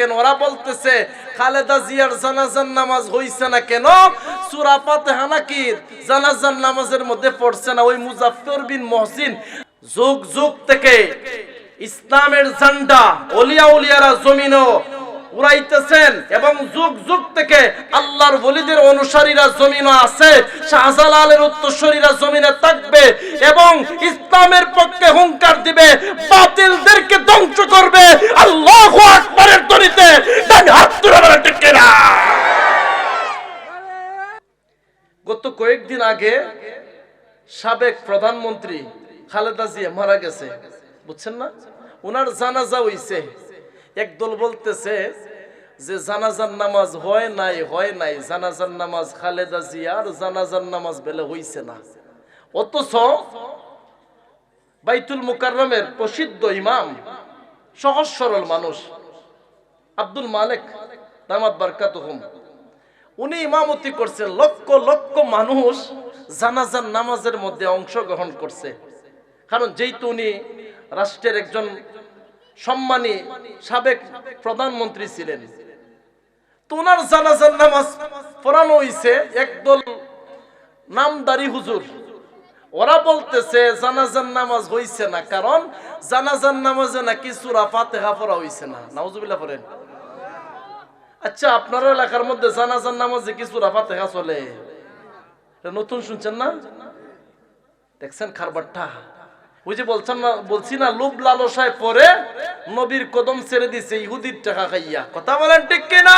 কেন? ওরা বলতেছে খালেদা জিয়ার জানাজার নামাজ হইছে না কেন? সূরা ফাতিহা নাকি জানাজার নামাজের মধ্যে পড়ছে না। ওই মুজাফফর বিন মহসিন যুগ যুগ থেকে ইসলামের ঝান্ডা ওলিয়া উলিয়ারা জমিনও উড়াইতেছেন এবং যুগ যুগ থেকে আল্লাহর ওলিদের অনুসারীরা জমিনে আছে, শাহজালালের উত্তরসূরিরা জমিনে থাকবে এবং ইসলামের পক্ষে হুঙ্কার দিবে, বাতিলদেরকে ধ্বংস করবে। আল্লাহু আকবারের ধ্বনিতে ডান হাত তুলে বলেন ঠিক কিনা? গত কয়েকদিন আগে সাবেক প্রধানমন্ত্রী খালেদা জিয়া মারা গেছে, বুঝছেন না? ওনার জানাজা হইছে। একদল বলতেছে যে জানাজার নামাজ হয় নাই, জানাজার নামাজ খালেদা জিয়ার জানাজার নামাজ বেলে হইছে না। অথচ বাইতুল মুকাররমের প্রসিদ্ধ ইমাম, সহজ সরল মানুষ আব্দুল মালিক দামাত বারকাতুহুম, উনি ইমামতি করছেন। লক্ষ লক্ষ মানুষ জানাজার নামাজের মধ্যে অংশগ্রহণ করছে। কারণ যেহেতু উনি রাষ্ট্রের একজন সম্মানী সাবেক প্রধানমন্ত্রী ছিলেন, তো ওনার জানাজার নামাজ পড়ানো হইছে। একদল নামদারি হুজুর ওরা বলতেছে জানাজার নামাজ হইছে না, কারণ জানাজার নামাজে নাকি সূরা ফাতিহা পড়া হইছে না। নাউজুবিল্লাহ পড়েন। আচ্ছা, আপনার এলাকার মধ্যে জানাজার নামাজে কি সূরা ফাতিহা চলে? নতুন শুনছেন না? দেখছেন খারবারটা? ওই যে বলছি না, লোভ লালসায় পরে নবীর কদম ছেড়ে দিছে ইহুদির টাকা খাইয়া। কথা বলেন ঠিক কিনা?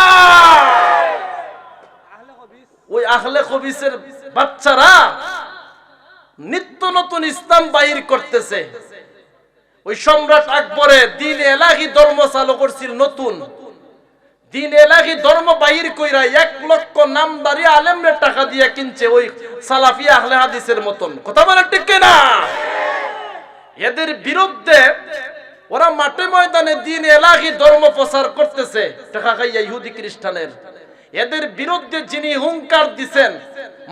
ওই আহলে খবিসের বাচ্চারা নিত্য নতুন ইসলাম বাহির করতেছে। ওই সম্রাট আকবরে দ্বীন এলাহি ধর্ম চালু করছিল, নতুন দ্বীন এলাহি ধর্ম বাহির কইরা 1 লক্ষ নামদারি আলেমরে টাকা দিয়ে কিনছে, ওই সালাফি আহলে হাদিসের মতন। কথা বলেন ঠিক কিনা? এদের বিরুদ্ধে ওরা মাঠে ময়দানে দ্বীন এলাহি ধর্ম প্রচার করতেছে টাকা খাইয়া ইহুদি খ্রিস্টানের। এদের বিরুদ্ধে যিনি হুঙ্কার দিবেন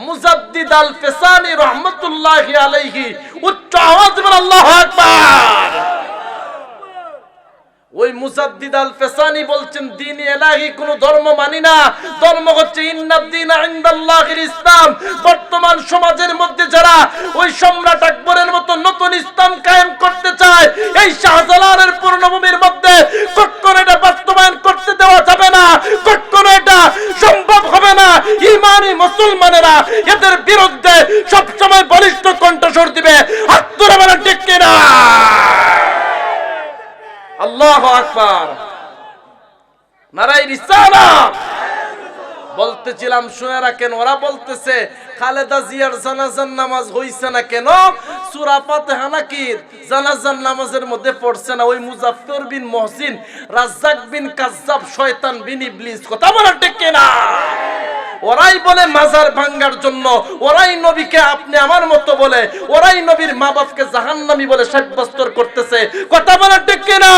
মুজাদ্দিদ আল ফেসানি রাহমাতুল্লাহি আলাইহি, উচ্চ আওয়াজ বলে আল্লাহু আকবার। ওই মুজাদ্দিদ আল ফেসানি বলছেন দ্বীন এলাহি কোন ধর্ম মানি না, ধর্ম হচ্ছে ইন্নাদ দীনা ইনদাল্লাহিল ইসলাম। বর্তমান সমাজের মধ্যে যারা ওই সম্রাট আকবরের মতো নতুন ইসলাম কায়েম করতে চায়, এই শাহজালালের পূর্ণভূমির মধ্যে কখনো এটা বাস্তবায়ন করতে দেওয়া যাবে না, কখনো এটা সম্ভব হবে না। ঈমানি মুসলমানেরা এদের বিরুদ্ধে সব সময় বলিষ্ঠ কণ্ঠস্বর দিবে। হাত তুলে বলেন ঠিক কিনা? আল্লাহু আকবার, নারায়ে রিসালাত। বলতেছিলাম শুনে রাখেন, ওরা বলতেছে খালেদা জিয়ার জানাজার নামাজ হইছে না কেন? সূরা ফাতিহা নাকি জানাজার নামাজের মধ্যে পড়ছে না। ওই মুজাফফর বিন মহসিন, রাজ্জাক বিন কাজ্জাব, শয়তান বিন ইবলিস। কথা বলেন ঠিক কিনা? ওরাই বলে মাজার ভাঙ্গার জন্য, ওরাই নবীকে আপনি আমার মতো বলে, ওরাই নবীর মা বাপকে জাহান্নামী বলে সাব্যস্ত করতেছে। কথা বলেন ঠিক কিনা?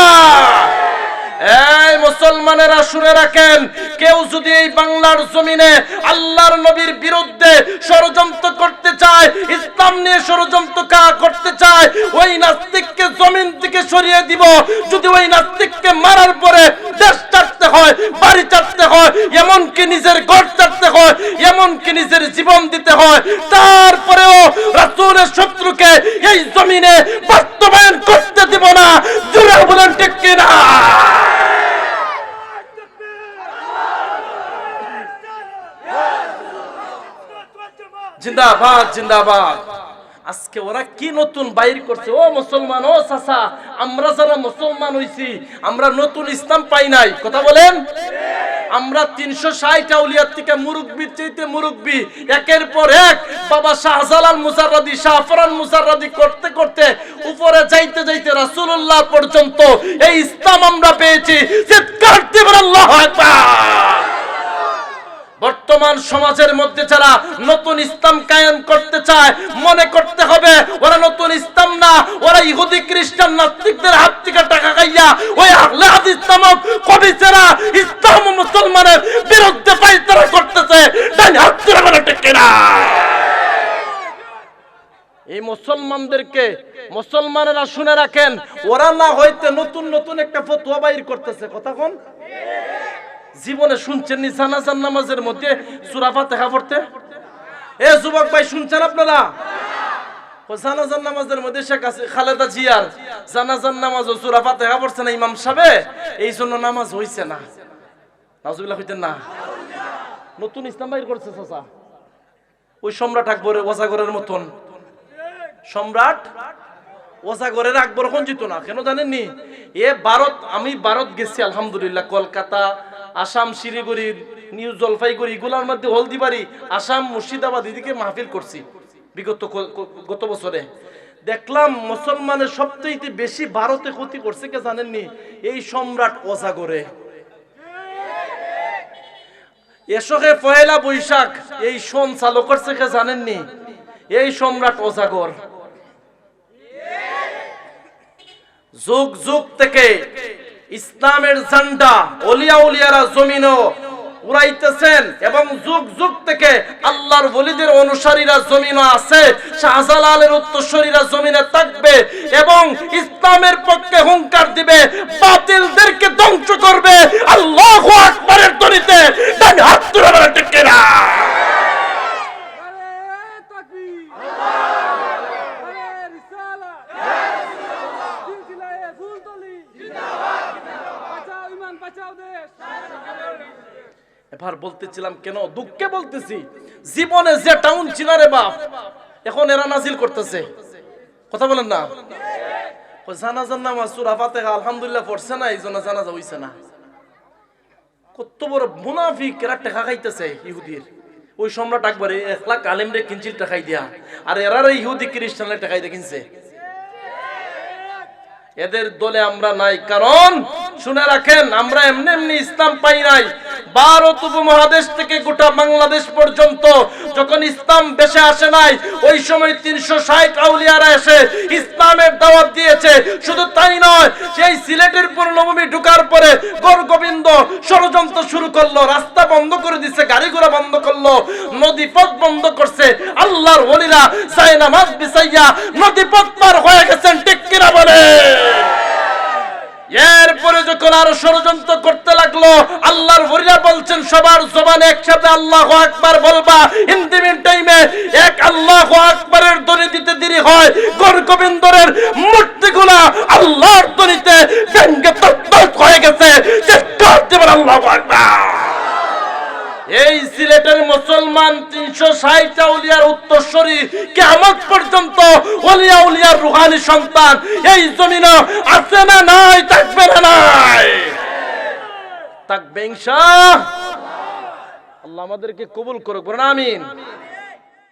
এই মুসলমানেরা শুনে রাখেন, কেউ যদি এই বাংলার জমিনে আল্লাহর নবীর বিরুদ্ধে ষড়যন্ত্র করতে চায়, ইসলাম নিয়ে ষড়যন্ত্র করতে চায়, ওই নাস্তিককে জমিন থেকে সরিয়ে দিব। যদি ওই নাস্তিককে মারার পরে দেশ ছাড়তে হয়, বাড়ি ছাড়তে হয়, এমনকি নিজের ঘর ছাড়তে হয়, এমনকি নিজের জীবন দিতে হয়, তারপরেও রাসূলের শত্রুকে এই জমিনে বাস্তবায়ন করতে দিব না। জোরে বলেন ঠিক কিনা? জিন্দাবাদ, জিন্দাবাদ। আজকে ওরা কি নতুন বাইর করছে? ও মুসলমান, ও চাচা, আমরা যারা মুসলমান হইছি, আমরা নতুন ইসলাম পাই নাই। কথা বলেন? আমরা 360 আউলিয়ার থেকে মুরব্বির চাইতে মুরব্বি, একের পর এক বাবা শাহজালাল মুজাররাদি, শাহফরান মুজাররাদি করতে করতে উপরে যাইতে যাইতে রাসূলুল্লাহ পর্যন্ত এই ইসলাম আমরা পেয়েছি। চিৎকার দিয়ে বলেন আল্লাহু আকবার। বর্তমান সমাজের মধ্যে যারা নতুন ইসলাম কায়েম করতে চায়, মনে করতে হবে ওরা নতুন ইসলাম না, ওরা ইহুদি খ্রিস্টান নাস্তিকদের হাত থেকে টাকা খাইয়া ওই আহলে হাদিস নামক কবিছেরা ইসলাম ও মুসলমানের বিরুদ্ধে ফাইসালা করতেছে। তাই হাত তুলে বলে ঠিক কিনা? এই মুসলমানদেরকে মুসলমানেরা শুনে রাখেন, ওরা না হইতে নতুন নতুন একটা ফতোয়া বাইর করতেছে। কথা কোন জীবনে শুনছেন নি জানাজার নামাজের মধ্যে সূরা ফাতিহা পড়তে? এ যুবক ভাই শুনছেন আপনারা? জানাজার নামাজের মধ্যে শেখ খালেদা জিয়ার জানাজার নামাজ ও সূরা ফাতিহা পড়ছে না ইমাম সাহেব, এই জন্য নামাজ হইছে না। নাউজুবিল্লাহ হইতেন না। নতুন ইসলাম বাইর করছে চাচা, ওই সম্রাট আকবরের ওজাগরের মতন। সম্রাট ওজাগরের আকবর কোন জিত না কেন জানেননি? এ ভারত, আমি ভারত গেছি আলহামদুলিল্লাহ, কলকাতা, আসাম, শিলিগুড়ি, নিউ জলপাইগুড়ি, এগুলোর মধ্যে হলদিবাড়ি, আসাম, মুর্শিদাবাদ এদিকে মাহফিল করছি গত বছরে। দেখলাম মুসলমানের সবচেয়ে বেশি ভারতে ক্ষতি করছে কে জানেননি? এই সম্রাট ওজাগরে। এসকে পয়লা বৈশাখ এই সন চালু করছে কে জানেননি? এই সম্রাট ওজাগর। যুগ যুগ থেকে ইসলামের ঝান্ডা ওলিয়া উলিয়ারা জমিনও উড়াইতেছেন এবং যুগ যুগ থেকে আল্লাহর ওলিদের অনুসারীরা জমিনও আছে, শাহজালালের উত্তরসূরিরা জমিনে থাকবে এবং ইসলামের পক্ষে হুঙ্কার দিবে, বাতিলদেরকে ধ্বংস করবে। আল্লাহু আকবারের ধ্বনিতে ডান হাত তুলে বলেন ঠিক কিনা? এবার বলতেছিলাম কেন দুঃখে বলতেছি, জীবনে যে টাউন ছিল রে বাপ, এখন এরা নাজিল করতেছে। কথা বলেন না? জানাজার নামাজ সূরা ফাতিহা আলহামদুলিল্লাহ পড়ছে না, এই জন্য জানাজা হইছে না। কত বড় মুনাফিক, এরা টাকা খাইতেছে ইহুদির। ওই সম্রাট আকবরে 1 লাখ আলেমরে কিনছিল টাকাই দিয়া, আর এরা ইহুদি খ্রিস্টানরে টাকাই দিয়ে কিনছে। এদের দলে আমরা নাই, কারণ শুনে রাখেন আমরা এমনি এমনি ইসলাম পাই নাই। ভারত উপমহাদেশ থেকে গোটা বাংলাদেশ পর্যন্ত যখন ইসলাম দেশে আসে নাই, ওই সময় 360 আউলিয়ারা এসে ইসলামের দাওয়াত দিয়েছে। শুধু তাই নয়, সেই সিলেটের পূর্ণভূমি ঢুকার পরে গৌরগোবিন্দ ষড়যন্ত্র শুরু করলো, রাস্তা বন্ধ করে দিচ্ছে, গাড়ি ঘোড়া বন্ধ করলো, নদী পথ বন্ধ করছে। আল্লাহর ওলিরা যায় নামাজ বিছাইয়া নদী পথ পার হয়ে গেছেন, ঠিক কিনা বলে? এরপরে যখন আরো ষড়যন্ত্র করতে লাগলো, আল্লাহর ওলিরা বলছেন সবার জবানে একসাথে আল্লাহু আকবার বলবা। ইন দি মিন টাইমে এক আল্লাহু আকবারের ধ্বনি দিতে দেরি হয়, গৌরগোবিন্দরের মূর্তিগুলা আল্লাহর ধ্বনিতে ভেঙ্গে তছনছ হয়ে গেছে। চিৎকার দিবেন আল্লাহু আকবার। এই সিলেটের মুসলমান 360 আউলিয়ার উত্তরসূরি, কিয়ামত পর্যন্ত ওলিয়া উলিয়ার রূহানি সন্তান এই জমিনে আছে না নাই? থাকবে না নাই? থাকবে ইনশাআল্লাহ। আল্লাহ আমাদেরকে কবুল করুক, বলেন আমিন।